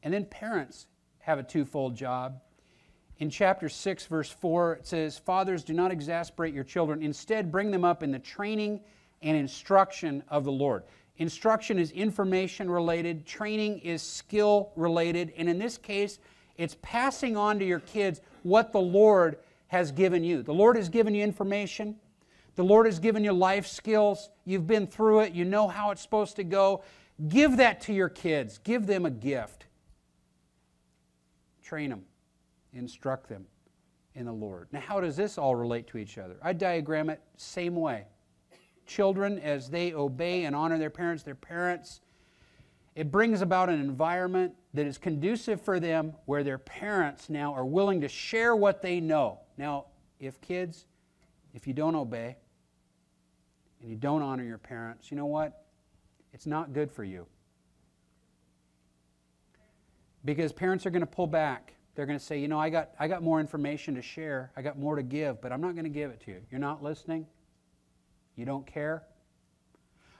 And then parents have a twofold job. In chapter 6, verse 4, it says, "Fathers, do not exasperate your children. Instead, bring them up in the training and instruction of the Lord." Instruction is information related. Training is skill related. And in this case, it's passing on to your kids what the Lord has given you. The Lord has given you information. The Lord has given you life skills. You've been through it. You know how it's supposed to go. Give that to your kids. Give them a gift. Train them. Instruct them in the Lord. Now, how does this all relate to each other? I diagram it same way. Children, as they obey and honor their parents, it brings about an environment that is conducive for them where their parents now are willing to share what they know. Now, if you don't obey and you don't honor your parents, you know what? It's not good for you. Because parents are going to pull back. They're going to say, I got more information to share. I got more to give, but I'm not going to give it to you. You're not listening. You don't care.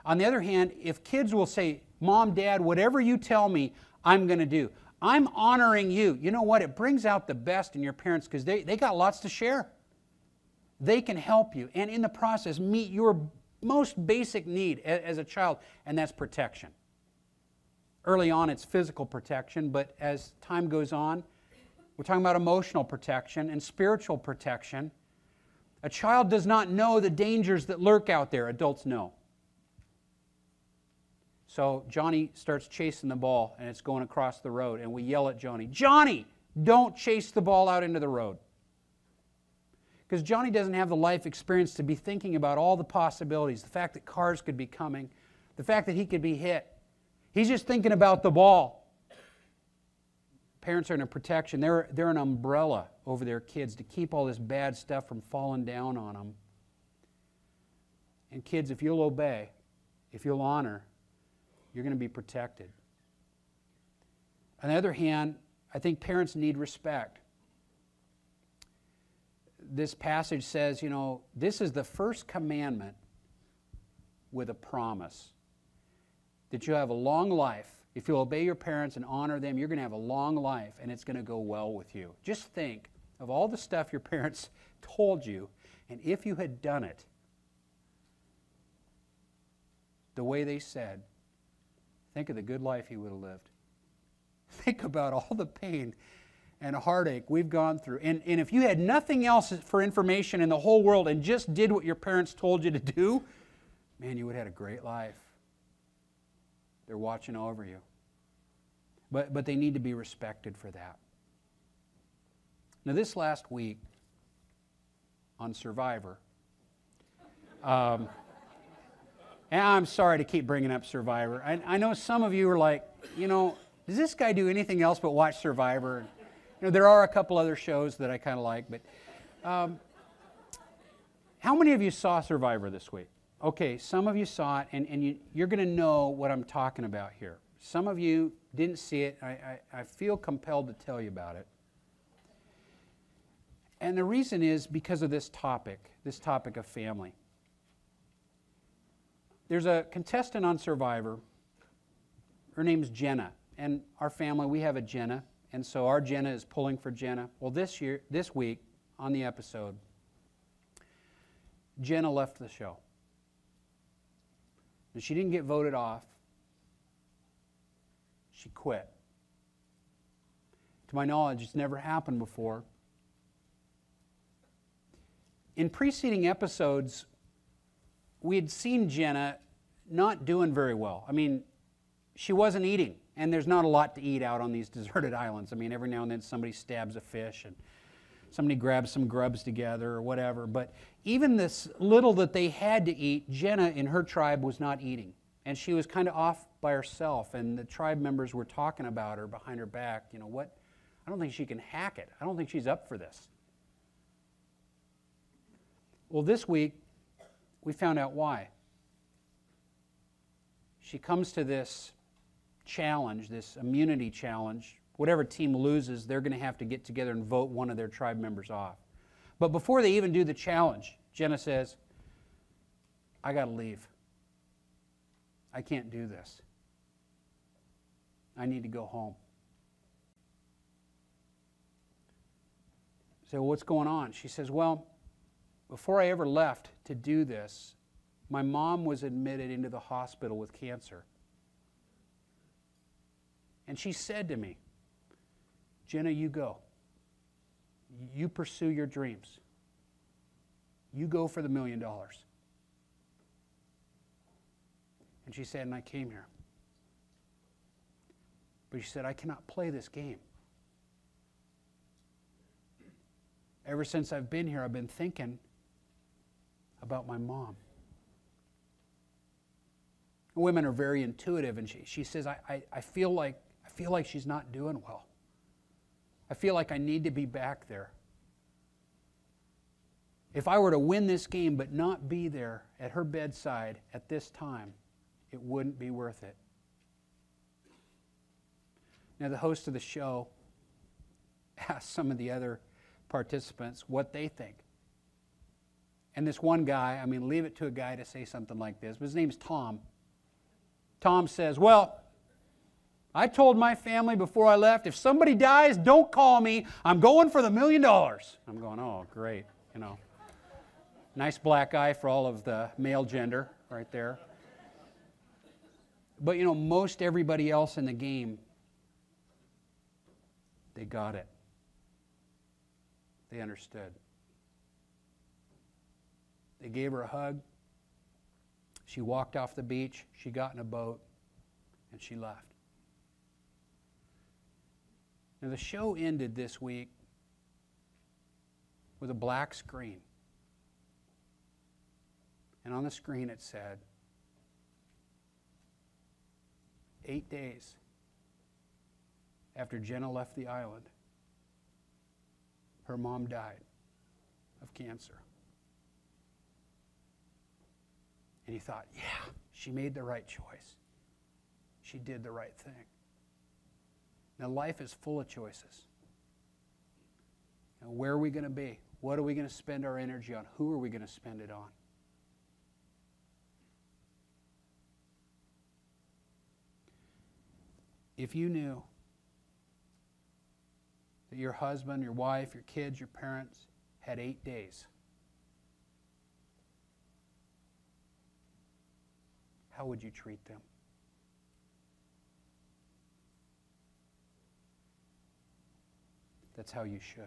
On the other hand, if kids will say, "Mom, Dad, whatever you tell me, I'm going to do. I'm honoring you." You know what? It brings out the best in your parents because they got lots to share. They can help you and in the process meet your most basic need as a child, and that's protection. Early on, it's physical protection, but as time goes on, we're talking about emotional protection and spiritual protection. A child does not know the dangers that lurk out there. Adults know. So Johnny starts chasing the ball, and it's going across the road, and we yell at Johnny, "Johnny, don't chase the ball out into the road." Because Johnny doesn't have the life experience to be thinking about all the possibilities, the fact that cars could be coming, the fact that he could be hit. He's just thinking about the ball. Parents are in a protection. They're an umbrella over their kids to keep all this bad stuff from falling down on them. And kids, if you'll obey, if you'll honor, you're going to be protected. On the other hand, I think parents need respect. This passage says, this is the first commandment with a promise that you have a long life. If you obey your parents and honor them, you're going to have a long life, and it's going to go well with you. Just think of all the stuff your parents told you, and if you had done it the way they said, think of the good life you would have lived. Think about all the pain and heartache we've gone through. And if you had nothing else for information in the whole world and just did what your parents told you to do, man, you would have had a great life. They're watching over you. But they need to be respected for that. Now, this last week on Survivor, and I'm sorry to keep bringing up Survivor. I know some of you are like, does this guy do anything else but watch Survivor? There are a couple other shows that I kind of like, but how many of you saw Survivor this week? Okay, some of you saw it, and you're going to know what I'm talking about here. Some of you didn't see it. I feel compelled to tell you about it. And the reason is because of this topic of family. There's a contestant on Survivor. Her name's Jenna. And our family, we have a Jenna. And so our Jenna is pulling for Jenna. Well, this week, on the episode, Jenna left the show. And she didn't get voted off. She quit. To my knowledge, it's never happened before. In preceding episodes, we had seen Jenna not doing very well. I mean, she wasn't eating, and there's not a lot to eat out on these deserted islands. I mean, every now and then somebody stabs a fish, and somebody grabs some grubs together or whatever. But even this little that they had to eat, Jenna in her tribe was not eating. And she was kind of off by herself, and the tribe members were talking about her behind her back. What? I don't think she can hack it. I don't think she's up for this. Well, this week, we found out why. She comes to this challenge, this immunity challenge. Whatever team loses, they're going to have to get together and vote one of their tribe members off. But before they even do the challenge, Jenna says, "I got to leave. I can't do this. I need to go home." say, well, what's going on? She says, well, before I ever left to do this, my mom was admitted into the hospital with cancer. And she said to me, Jenna, you go. You pursue your dreams. You go for the $1 million. And she said, and I came here. But she said, I cannot play this game. Ever since I've been here, I've been thinking about my mom. Women are very intuitive, and she says, I feel like she's not doing well. I feel like I need to be back there. If I were to win this game but not be there at her bedside at this time, it wouldn't be worth it. Now, the host of the show asked some of the other participants what they think. And this one guy, I mean, leave it to a guy to say something like this, but his name's Tom. Tom says, well, I told my family before I left, if somebody dies, don't call me. I'm going for the $1 million. I'm going, oh, great, you know. Nice black guy for all of the male gender right there. But, you know, most everybody else in the game, they got it. They understood. They gave her a hug. She walked off the beach. She got in a boat, and she left. Now, the show ended this week with a black screen. And on the screen it said, 8 days after Jenna left the island, her mom died of cancer. And he thought, yeah, she made the right choice. She did the right thing. Now, life is full of choices. Now, where are we going to be? What are we going to spend our energy on? Who are we going to spend it on? If you knew that your husband, your wife, your kids, your parents had 8 days, how would you treat them? That's how you should.